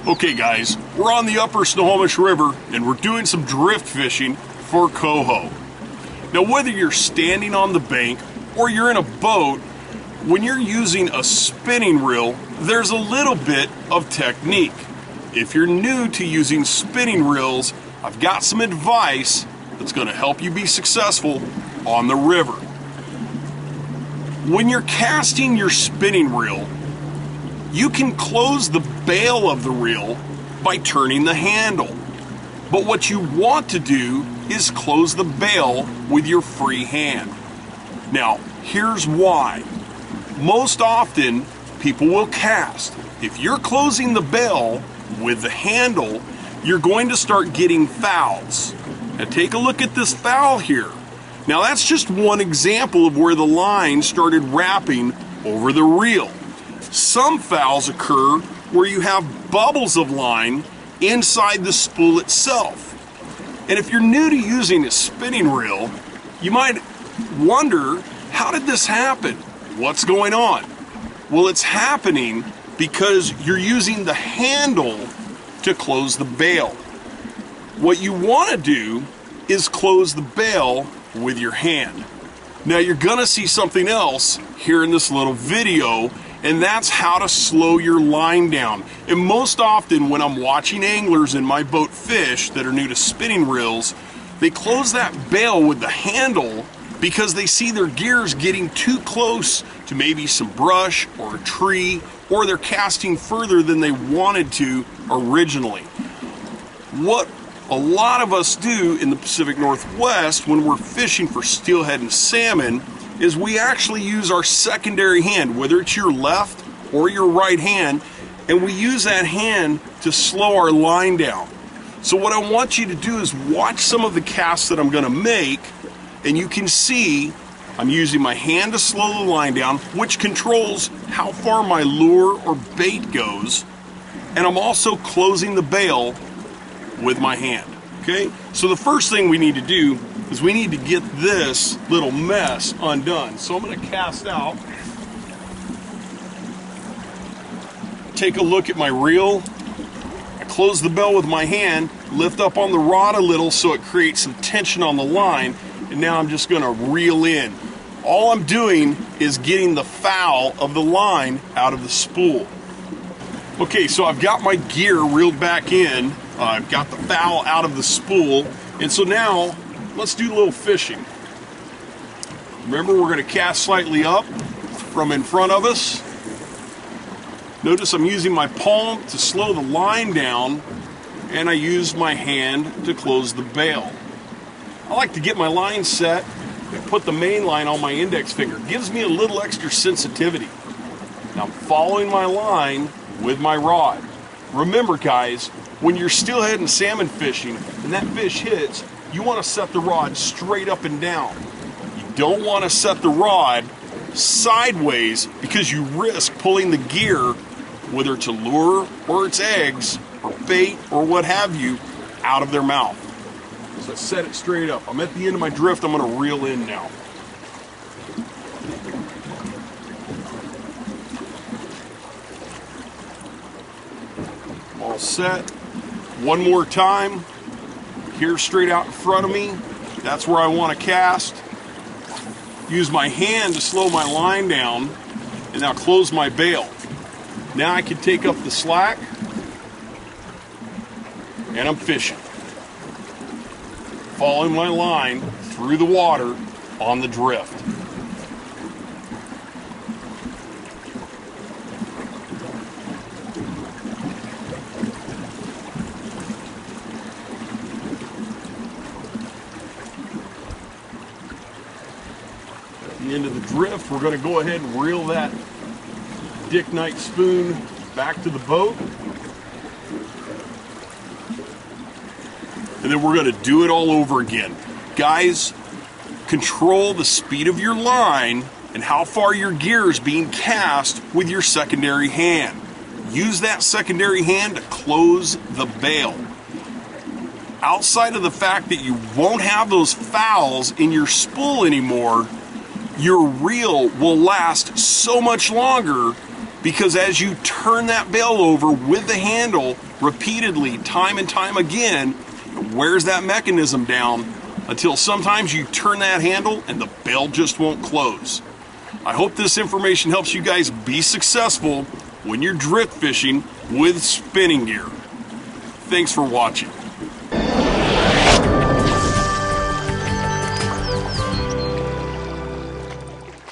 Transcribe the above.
Okay guys, we're on the upper Snohomish River and we're doing some drift fishing for coho. Now whether you're standing on the bank or you're in a boat, when you're using a spinning reel, there's a little bit of technique. If you're new to using spinning reels, I've got some advice that's going to help you be successful on the river. When you're casting your spinning reel, you can close the bail of the reel by turning the handle. But what you want to do is close the bail with your free hand. Now, here's why. Most often, people will cast. If you're closing the bail with the handle, you're going to start getting fouls. Now take a look at this foul here. Now that's just one example of where the line started wrapping over the reel. Some fouls occur where you have bubbles of line inside the spool itself. And if you're new to using a spinning reel, you might wonder, how did this happen? What's going on? Well, it's happening because you're using the handle to close the bail. What you want to do is close the bail with your hand. Now you're gonna see something else here in this little video, and that's how to slow your line down. And most often when I'm watching anglers in my boat fish that are new to spinning reels, they close that bail with the handle because they see their gears getting too close to maybe some brush or a tree, or they're casting further than they wanted to originally. What a lot of us do in the Pacific Northwest when we're fishing for steelhead and salmon is we actually use our secondary hand, whether it's your left or your right hand, and we use that hand to slow our line down. So what I want you to do is watch some of the casts that I'm gonna make, and you can see I'm using my hand to slow the line down, which controls how far my lure or bait goes, and I'm also closing the bail with my hand, okay? So the first thing we need to do is we need to get this little mess undone. So I'm gonna cast out, take a look at my reel, I close the bail with my hand, lift up on the rod a little so it creates some tension on the line, and now I'm just gonna reel in. All I'm doing is getting the foul of the line out of the spool. Okay, so I've got my gear reeled back in, I've got the foul out of the spool, and so now let's do a little fishing. Remember, we're gonna cast slightly up from in front of us. Notice I'm using my palm to slow the line down, and I use my hand to close the bail. I like to get my line set and put the main line on my index finger. It gives me a little extra sensitivity. Now I'm following my line with my rod. Remember guys, when you're steelhead and salmon fishing and that fish hits, you want to set the rod straight up and down. You don't want to set the rod sideways because you risk pulling the gear, whether it's a lure or it's eggs or bait or what have you, out of their mouth. So I set it straight up. I'm at the end of my drift, I'm going to reel in now. All set. One more time. Here straight out in front of me. That's where I want to cast. Use my hand to slow my line down, and now close my bail. Now I can take up the slack, and I'm fishing. Following my line through the water on the drift. At the end of the drift, we're going to go ahead and reel that Dick Knight spoon back to the boat. And then we're going to do it all over again. Guys, control the speed of your line and how far your gear is being cast with your secondary hand. Use that secondary hand to close the bail. Outside of the fact that you won't have those fouls in your spool anymore, your reel will last so much longer Because as you turn that bail over with the handle repeatedly, time and time again, it wears that mechanism down until sometimes you turn that handle and the bail just won't close. I hope this information helps you guys be successful when you're drift fishing with spinning gear. Thanks for watching.